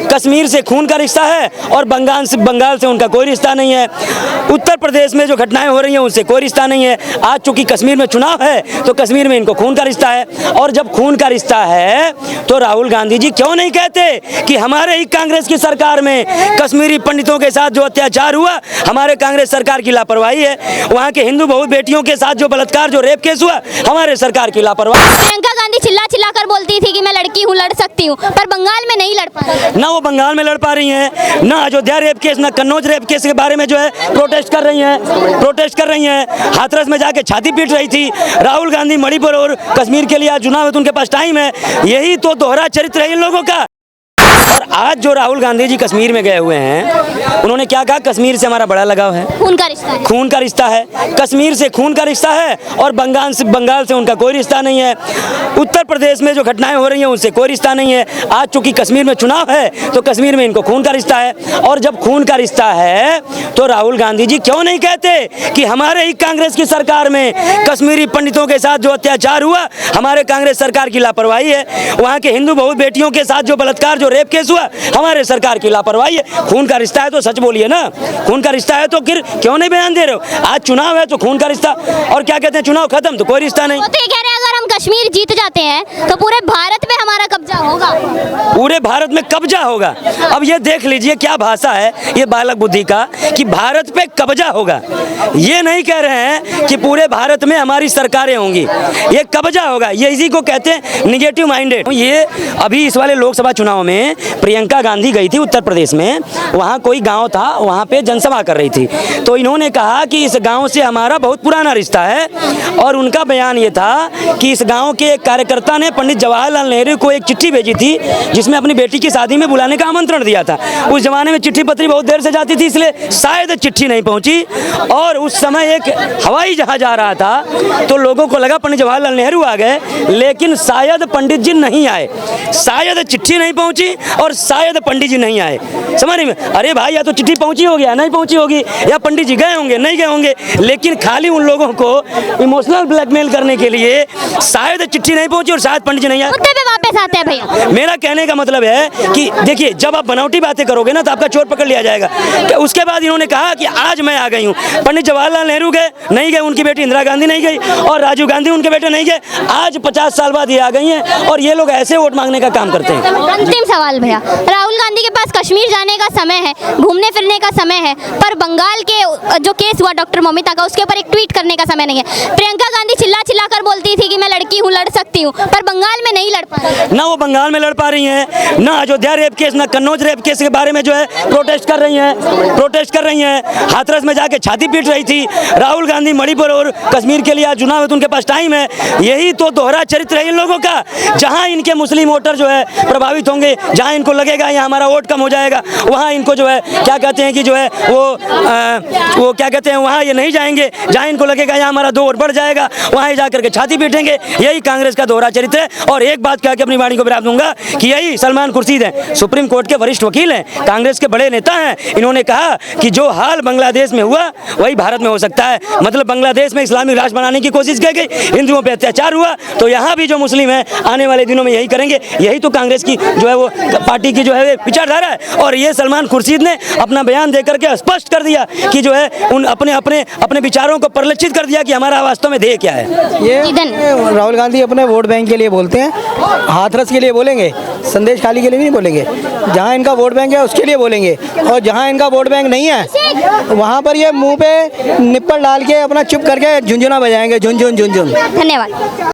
कश्मीर से खून का रिश्ता है और बंगाल से उनका कोई रिश्ता नहीं है। उत्तर प्रदेश में जो घटनाएं हो रही हैं उनसे कोई रिश्ता नहीं है। आज चूंकि कश्मीर में चुनाव है तो कश्मीर में इनको खून का रिश्ता है, और जब खून का रिश्ता है तो राहुल गांधी जी क्यों नहीं कहते कि हमारे ही कांग्रेस की सरकार में कश्मीरी पंडितों के साथ जो अत्याचार हुआ हमारे कांग्रेस सरकार की लापरवाही है, वहाँ के हिंदू बहुत बेटियों के साथ जो बलात्कार जो रेप केस हुआ हमारे सरकार की लापरवाही। प्रियंका गांधी चिल्ला चिल्ला कर बोलती थी कि मैं लड़की हूँ, लड़ सकती हूँ, पर बंगाल में नहीं लड़ पा रही। ना वो बंगाल में लड़ पा रही हैं, ना अयोध्या रेप केस, ना कन्नौज रेप केस के बारे में जो है प्रोटेस्ट कर रही हैं। हाथरस में जाके छाती पीट रही थी। राहुल गांधी मणिपुर और कश्मीर के लिए आज चुनाव है तो उनके पास टाइम है। यही तो दोहरा चरित्र है इन लोगों का। और आज जो राहुल गांधी जी कश्मीर में गए हुए हैं उन्होंने क्या कहा, कश्मीर से हमारा बड़ा लगाव है, खून का रिश्ता है, कश्मीर से खून का रिश्ता है और बंगाल से उनका कोई रिश्ता नहीं है। उत्तर प्रदेश में जो घटनाएं हो रही हैं उनसे कोई रिश्ता नहीं है। आज चूंकि कश्मीर में चुनाव है तो कश्मीर में इनको खून का रिश्ता है, और जब खून का रिश्ता है तो राहुल गांधी जी क्यों नहीं कहते कि हमारे ही कांग्रेस की सरकार में कश्मीरी पंडितों के साथ जो अत्याचार हुआ हमारे कांग्रेस सरकार की लापरवाही है, वहाँ के हिंदू बहुत बेटियों के साथ जो बलात्कार जो रेप केस हुआ हमारे सरकार की लापरवाही है। खून का रिश्ता है तो सच बोलिए ना, खून का रिश्ता है तो फिर क्यों नहीं बयान दे रहे हो? आज चुनाव है तो खून का रिश्ता, और क्या कहते हैं चुनाव खत्म तो कोई रिश्ता नहीं। तो ये कह रहे हैं अगर हम कश्मीर जीत जाते हैं तो पूरे भारत में हमारा कब्जा होगा, पूरे भारत में कब्जा होगा। अब ये देख लीजिए क्या भाषा है ये बालक बुद्धि का कि भारत पे कब्जा होगा। ये नहीं कह रहे हैं कि पूरे भारत में हमारी सरकारें होंगी, ये कब्जा होगा। ये इसी को कहते हैं निगेटिव माइंडेड। ये अभी इस वाले लोकसभा चुनाव में प्रियंका गांधी गई थी उत्तर प्रदेश में, वहाँ कोई गांव था, वहाँ पे जनसभा कर रही थी, तो इन्होंने कहा कि इस गांव से हमारा बहुत पुराना रिश्ता है, और उनका बयान ये था कि इस गांव के एक कार्यकर्ता ने पंडित जवाहरलाल नेहरू को एक चिट्ठी भेजी थी जिसमें अपनी बेटी की शादी में बुलाने का आमंत्रण दिया था। उस जमाने में चिट्ठी पत्री बहुत देर से जाती थी इसलिए शायद चिट्ठी नहीं पहुंची, और उस समय एक हवाई जहाज आ रहा था तो लोगों को लगा पंडित जवाहरलाल नेहरू आ गए, लेकिन शायद पंडित जी नहीं आए, शायद चिट्ठी नहीं पहुंची और शायद पंडित जी नहीं आए। समझ में? अरे भाई या तो चिट्ठी पहुंची होगी या नहीं पहुंची होगी, या पंडित जी गए होंगे नहीं गए होंगे, लेकिन खाली उन लोगों को इमोशनल ब्लैकमेल करने के लिए शायद चिट्ठी नहीं पहुंची और शायद पंडित जी नहीं आए। मुद्दे पे वापस आते हैं भैया। मेरा कहने का मतलब है कि देखिए जब आप बनावटी बातें करोगे ना तो आपका चोर पकड़ लिया जाएगा। उसके बाद इन्होंने कहा कि आज मैं आ गई हूँ, पंडित जवाहरलाल नेहरू गए नहीं गए, उनकी बेटी इंदिरा गांधी नहीं गई और राजीव गांधी उनके बेटे नहीं गए, आज 50 साल बाद ये आ गई हैं और ये लोग ऐसे वोट मांगने का काम करते हैं। अंतिम सवाल भैया, राहुल गांधी के पास कश्मीर जाने का समय है, घूमने फिरने का समय है, पर बंगाल के जो केस हुआ डॉक्टर ममिता का उसके ऊपर एक ट्वीट करने का समय नहीं है। प्रियंका गांधी चिल्ला चिल्ला कर बोलती थी कि मैं लड़की हूँ, लड़ सकती हूँ, पर बंगाल में नहीं लड़ पा रही। ना वो बंगाल में लड़ पा रही हैं, ना अयोध्या रेप केस, ना कन्नौज रेप केस के बारे में जो है प्रोटेस्ट कर रही हैं। हाथरस में जाके छाती पीट रही थी। राहुल गांधी मणिपुर और कश्मीर के लिए आज चुनाव है तो उनके पास टाइम है। यही तो दोहरा चरित्र है इन लोगों का। जहाँ इनके मुस्लिम वोटर जो है प्रभावित होंगे, जहाँ इनको लगेगा यहाँ हमारा वोट कम हो जाएगा, वहाँ इनको जो है क्या कहते हैं कि जो है वो क्या कहते हैं वहाँ ये नहीं जाएंगे। जहाँ इनको लगेगा यहाँ हमारा 2 वोट बढ़ जाएगा, वहाँ जा करके छाती पीटेंगे। यही कांग्रेस का दोहरा चरित्र है। और एक बात कह के अपनी वाणी को विराम दूंगा कि यही सलमान खुर्शीद हैं, सुप्रीम कोर्ट के वरिष्ठ वकील हैं, कांग्रेस के बड़े नेता हैं। इन्होंने कहा कि जो हाल बांग्लादेश में हुआ वही भारत में हो सकता है। मतलब बांग्लादेश में इस्लामिक राष्ट्र बनाने की कोशिश की गई, हिंदुओं पे अत्याचार हुआ, तो यहाँ भी जो मुस्लिम है आने वाले दिनों में यही करेंगे। यही तो कांग्रेस की जो है वो पार्टी की जो है विचारधारा है। और ये सलमान खुर्शीद ने अपना बयान देकर के स्पष्ट कर दिया कि जो है उन अपने विचारों को परिलक्षित कर दिया कि हमारा वास्तव में ध्येय क्या है। ये राहुल गांधी अपने वोट बैंक के लिए बोलते हैं, हाथरस के लिए बोलेंगे, संदेश खाली के लिए नहीं बोलेंगे। जहाँ इनका वोट बैंक है उसके लिए बोलेंगे, और जहाँ इनका वोट बैंक नहीं है वहाँ पर ये मुंह पे निप्पल डाल के अपना चुप करके झुनझुना बजाएंगे, झुनझुन झुनझुन। धन्यवाद।